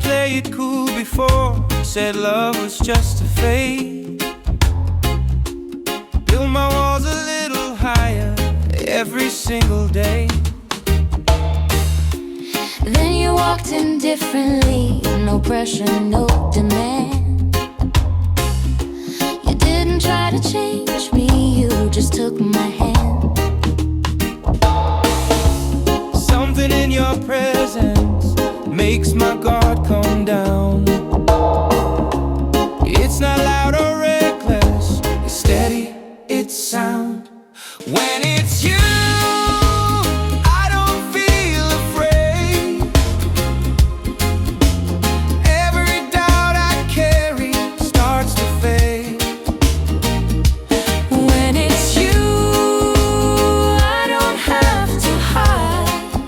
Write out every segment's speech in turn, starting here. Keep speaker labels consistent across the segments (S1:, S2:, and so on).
S1: play it cool before, said love was just a fade. Build my walls a little higher every single day.
S2: Then you walked in differently, no pressure, no demand. You didn't try to change me, you just took my hand.
S1: Something in your presence makes my guard come down. It's not loud or reckless, it's steady, it's sound. When it's you, I don't feel afraid. Every doubt I carry starts to fade.
S2: When it's you, I don't have to hide.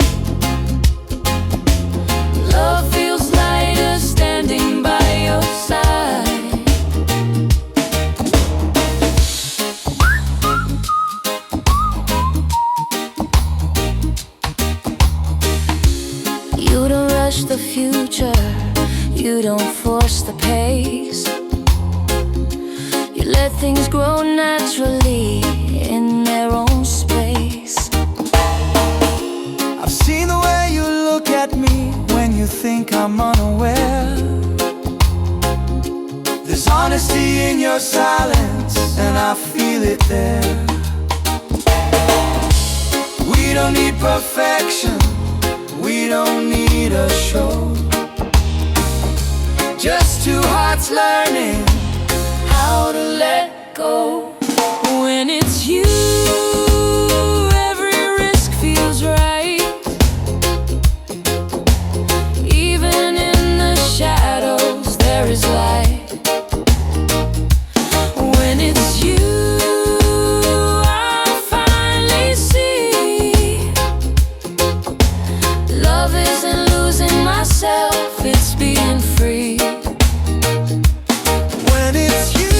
S2: Love feels lighter standing by your side. You don't rush the future, you don't force the pace. You let things grow naturally in their own space.
S1: I've seen the way you look at me when you think I'm unaware. There's honesty in your silence, and I feel it there. We don't need perfection, we don't need a show. Just two hearts learning how to let go.
S2: When it's you, every risk feels right. Even in the shadows there is light. When it's you, I finally see love isn't losing myself, it's being free.
S1: When it's you,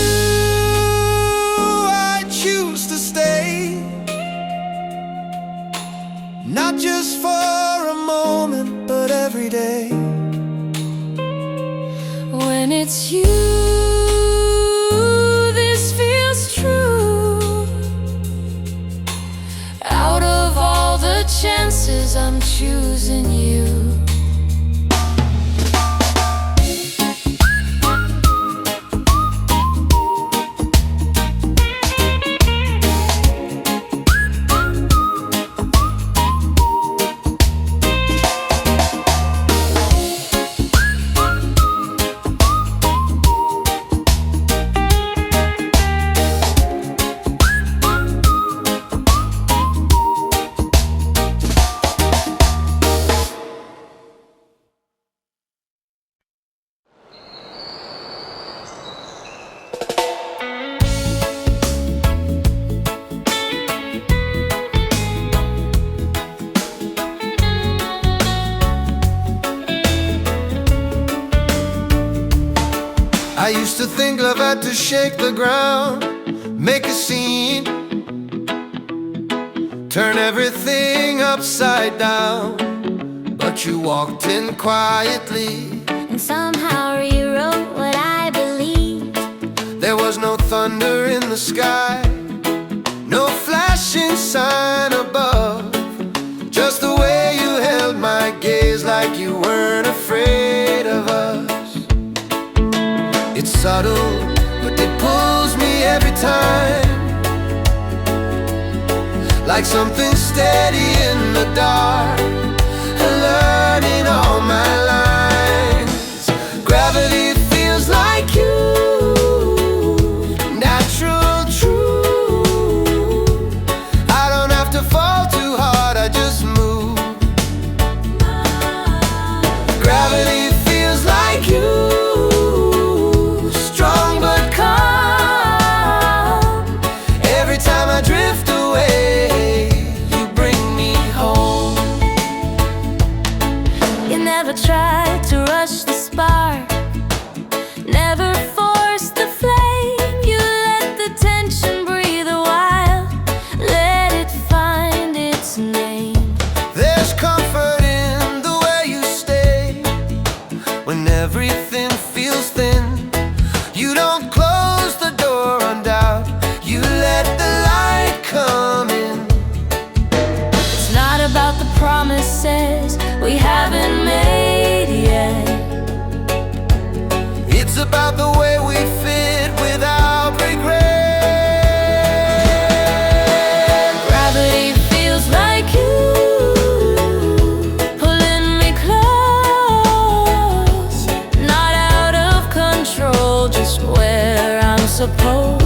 S1: I choose to stay. Not just for a moment, but every day.
S2: When it's you, this feels true. Out of all the chances, I'm choosing you.
S1: I used to think love had to shake the ground, make a scene, turn everything upside down. But you walked in quietly
S2: And somehow rewrote what I believed.
S1: There was no thunder in the sky, no flashing sign above. Just the way you held my gaze, like you weren't afraid of us. It's subtle, but it pulls me every time, like something steady in the dark, learning all my lines. Gravity feels like you, natural, true. I don't have to fall too hard, I just move. Gravity feels like you, strong but calm. Every time I drift away, you bring me home.
S2: You never tried to rush the spark, never forced the flame. You let the tension breathe a while, let it find its name.
S1: There's comfort in the way you stay when everything feels thin. You don't close the door on doubt, you let the light come in.
S2: It's not about the promises we haven't made yet.
S1: It's about the way we fit without regret.
S2: Gravity feels like you, pulling me close. Not out of control, just where I'm supposed.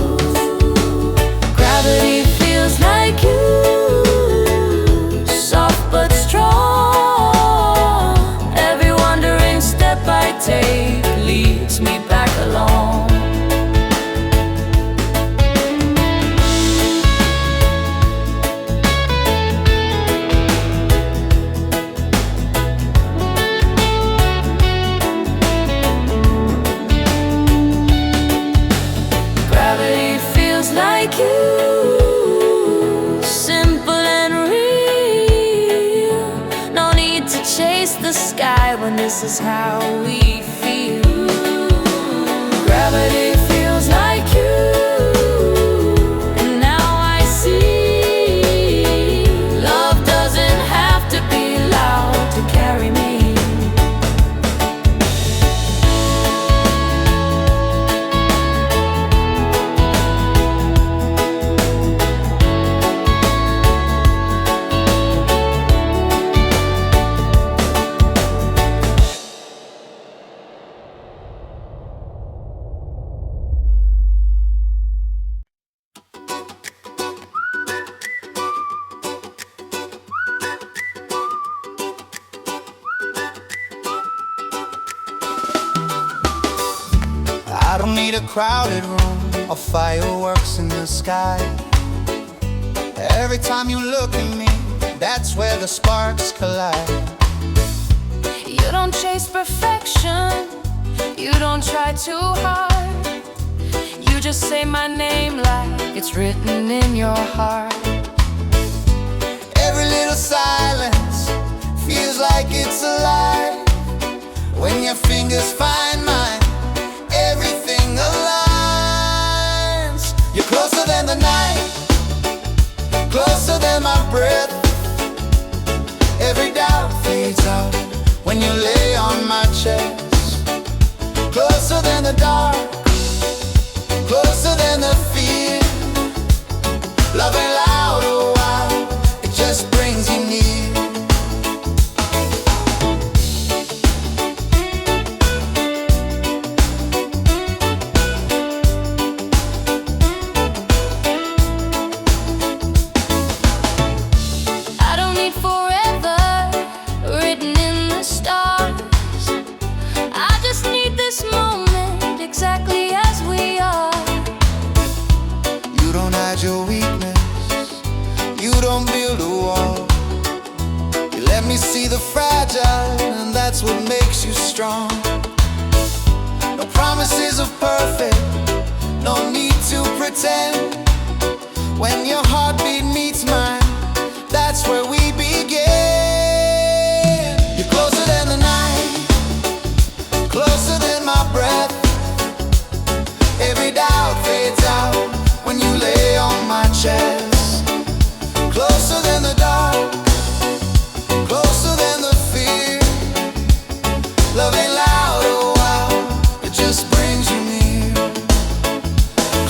S2: Gravity feels like you, soft but strong. Every wandering step I take leads me back along. Gravity feels like you, simple and real. No need to chase the sky when this is how we feel. Gravity feels like you, and now I see love doesn't have to be loud to carry me.
S1: I don't need a crowded room or fireworks in the sky. Every time you look at me, that's where the sparks collide.
S2: You don't chase perfection, you don't try too hard. You just say my name like it's written in your heart.
S1: Every little silence feels like it's alive. When your fingers find mine, everything aligns. You're closer than the night, closer than my breath. Every doubt fades out when you lay on my chest. Closer than the dark, closer than the fear. Love ain't loud, oh wow, it just brings you near.
S2: I don't need forever written in the stars. I just need this moment exactly as we are.
S1: You don't hide your weakness, you don't build a wall. You let me see the fragile, and that's what makes you strong. No promises of perfect, no need to pretend. When your heartbeat meets mine, that's where we begin. You're closer than the night, closer than my breath. Every doubt fades out when you lay on my chest. Closer than the dark, closer than the fear. Love ain't loud, oh wow, it just brings you near.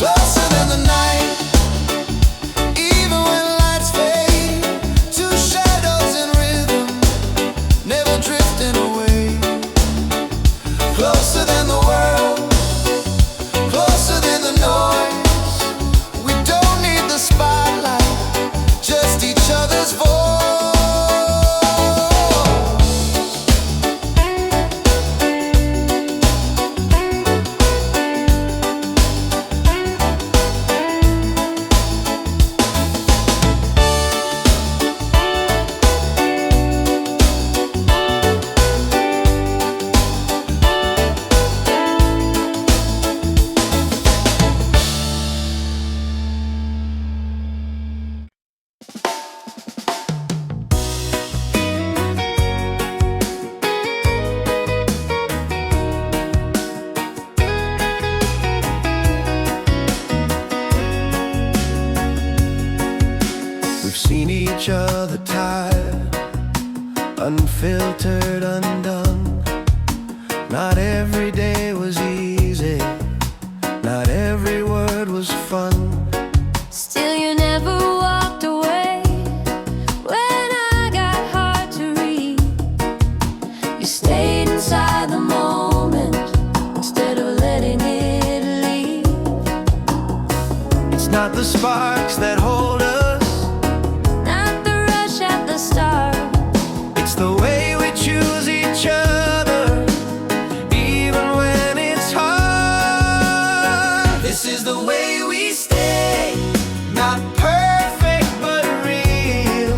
S1: Closer than the night, even when lights fade to shadows in rhythm, never drifting away. Closer than the world, closer than the noise. We don't need the spotlight, just each other's voice. unfiltered, undone. Not every day was easy, not every word was fun.
S2: Still you never walked away when I got hard to read. You stayed inside the moment instead of letting it leave.
S1: It's not the sparks that hold us,
S2: Not the rush at the start.
S1: it's the way we choose each other, even when it's hard. This is the way we stay, not perfect but real.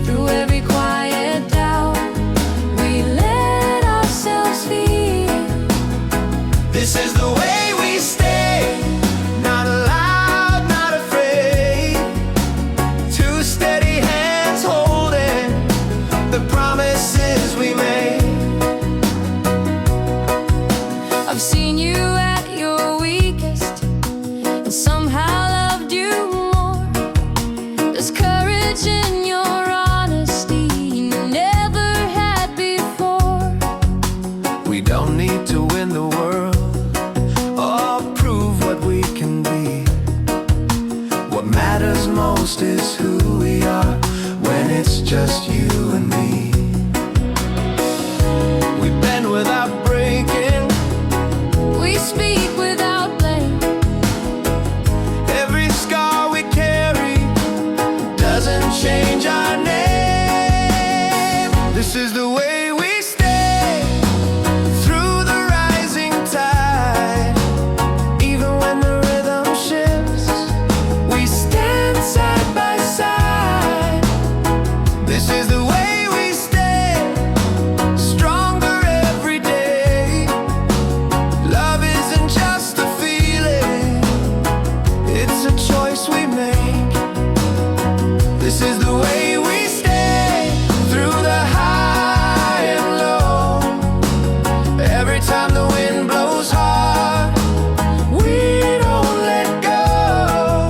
S2: Through every quiet doubt, we let ourselves feel.
S1: This is the way we stay, not loud, not afraid. Two steady hands holding the promises we made.
S2: I've seen you at your weakest and somehow loved you more. There's courage in your honesty you never had before.
S1: We don't need to win the world or prove what we can be. What matters most is who we are when it's just you and me. We bend without breaking,
S2: We speak without blame.
S1: every scar we carry doesn't change our name. This is the way we stay through the rising tide. Even when the rhythm shifts, we stand side by side. This is the way we stay, stronger every day. Love isn't just a feeling, it's a choice we make. This is the way we stay through the high and low. Every time the wind blows hard, we don't let go.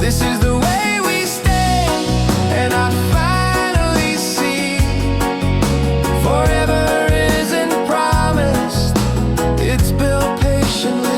S1: This is the way we stay, and I finally see forever isn't promised, it's built patiently.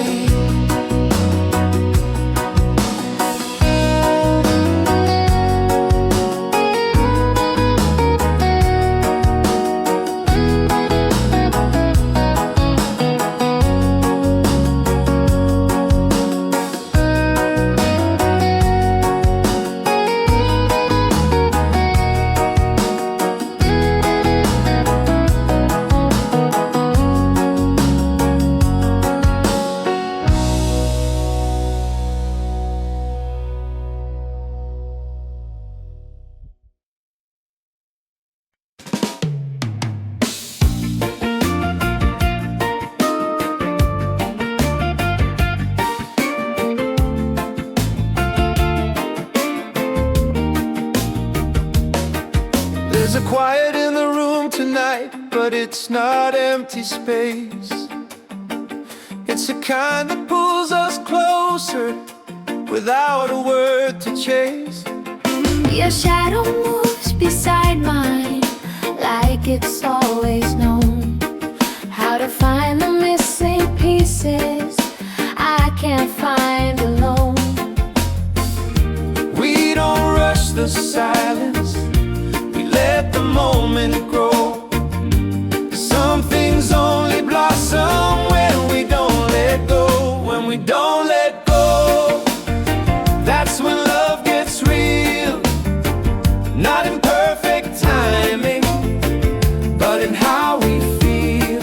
S1: There's a quiet in the room tonight, but it's not empty space. It's the kind that pulls us closer without a word to chase.
S2: Your shadow moves beside mine like it's always known how to find the missing pieces I can't find alone.
S1: We don't rush the silence, we let the moment grow. Some things only blossom when we don't let go. When we don't let go, that's when love gets real. Not in perfect timing, but in how we feel.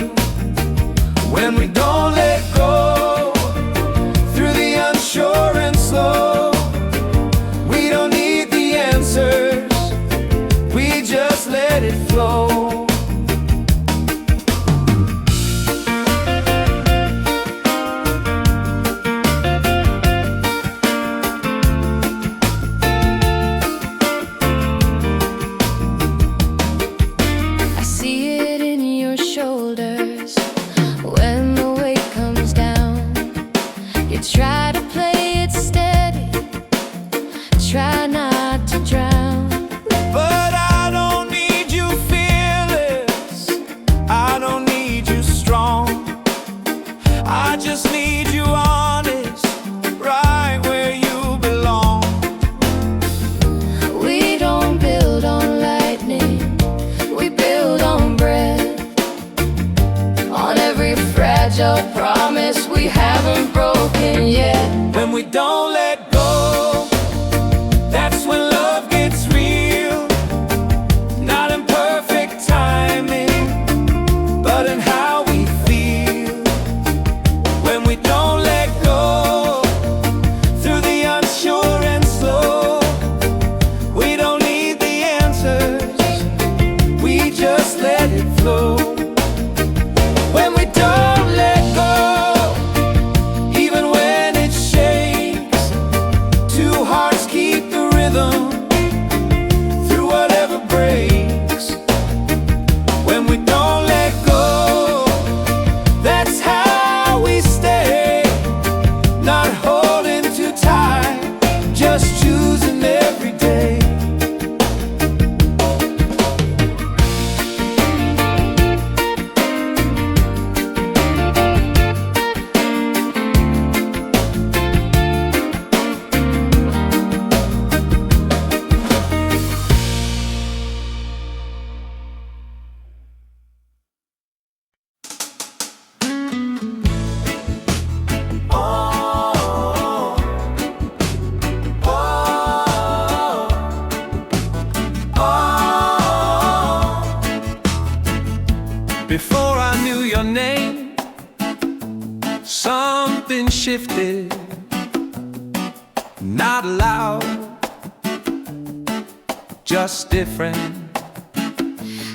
S1: When we don't let go, through the unsure and slow, we don't need the answers, we just let it flow.
S2: I see it in your shoulders when the weight fragile promise we haven't broken yet.
S1: When we don't let go, that's when love gets real. Not in perfect timing, but in how we feel. When we don't let go, through the unsure and slow, we don't need the answers, we just let it flow. When we don't let go, even when it shakes, two hearts keep the rhythm through whatever breaks. When we don't let go, that's how we stay. Not holding too tight, just choosing every day. Before I knew your name, something shifted. Not loud, just different.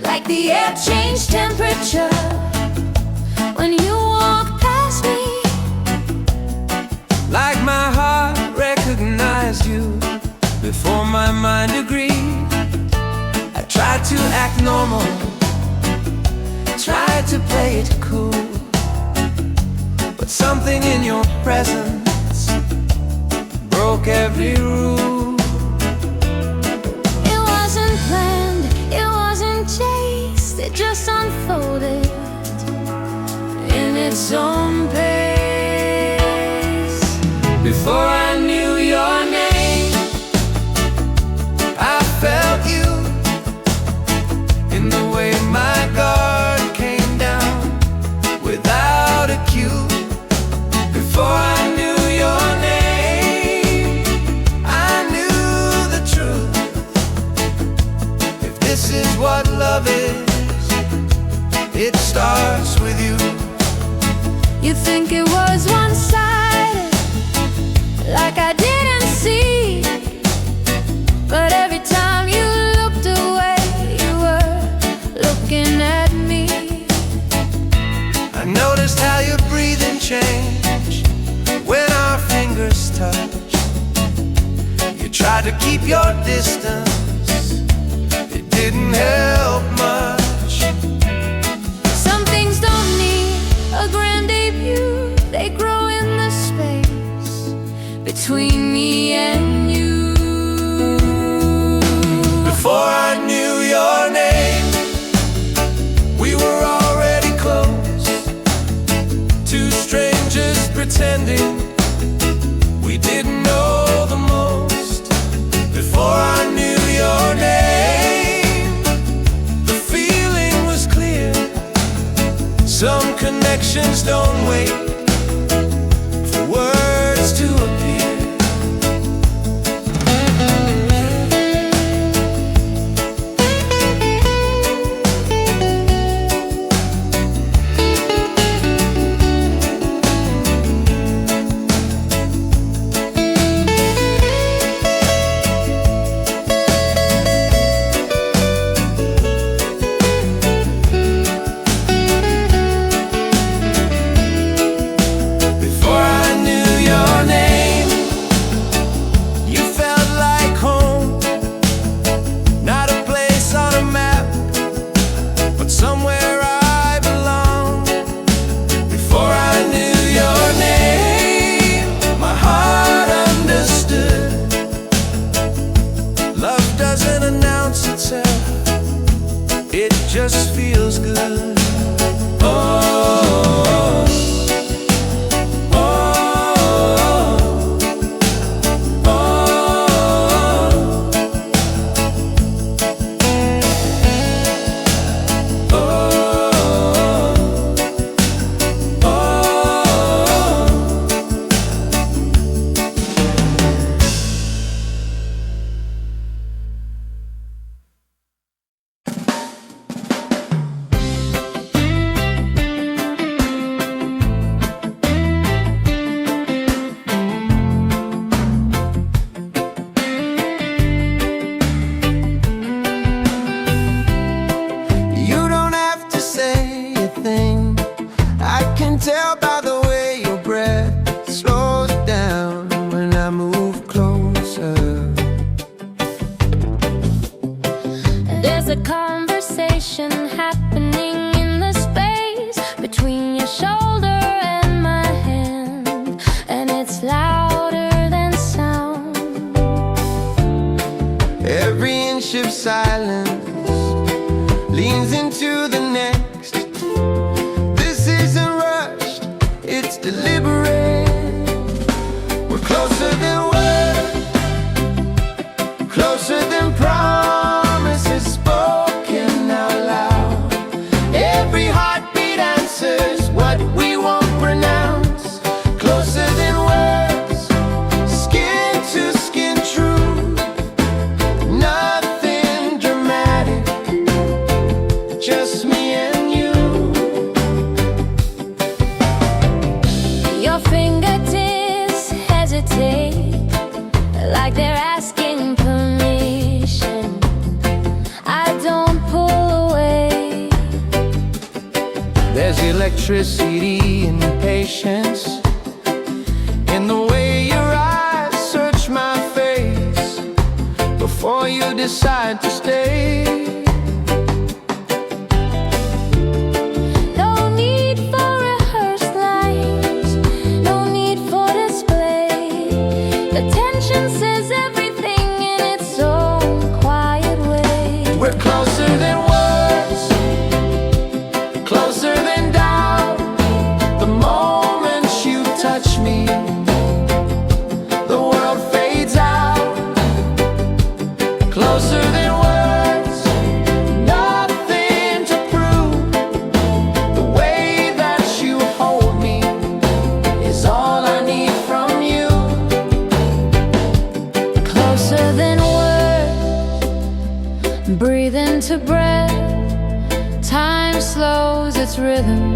S2: Like the air changed temperature when you walked past me.
S1: Like my heart recognized you before my mind agreed. I tried to act normal, tried to play it cool, but something in your presence broke every rule.
S2: It wasn't planned, it wasn't chased, it just unfolded in its own pace.
S1: Before I knew your name, I felt you in the way my guard came down without a cue. Before I knew your name, I knew the truth. If this is what love is, it starts with you.
S2: You think it was one-sided, like I didn't see, but every time you looked away, you were looking at me.
S1: I noticed how your breathing changed when our fingers touched. You tried to keep your distance, it didn't help much.
S2: Some things don't need a grand debut, they grow in the space between me and you.
S1: Before I knew your name, we were already close. Two strangers pretending we didn't know the most. Before I knew your name, the feeling was clear. Some connections don't wait for words to appear. Before I knew your name, tell by the way your breath slows down when I move closer.
S2: There's a conversation happening in the space between your shoulder and my hand, and it's louder than sound.
S1: Every inch of silence leans into the next. This isn't rushed, it's deliberate. We're closer than words, closer than promises spoken out loud. Every heartbeat answers what we won't pronounce. Closer than words, skin to skin true. Nothing dramatic, just me and you.
S2: Your fingertips hesitate like they're asking permission. I don't pull away.
S1: There's electricity and patience in the way your eyes search my face before you decide to stay.
S2: No need for rehearsed lines, no need for display. The tension says everything in its own quiet way.
S1: We're closer than words, closer than doubt. The moment you touch me, the world fades out. Closer than words, nothing to prove. The way that you hold me is all I need from you.
S2: Closer than words, breathe into breath. Time slows its rhythm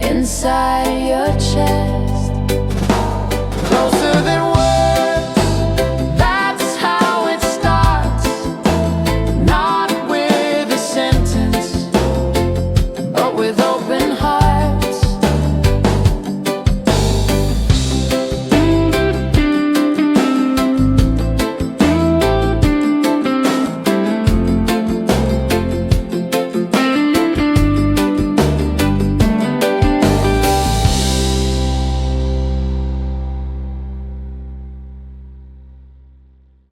S2: inside your chest.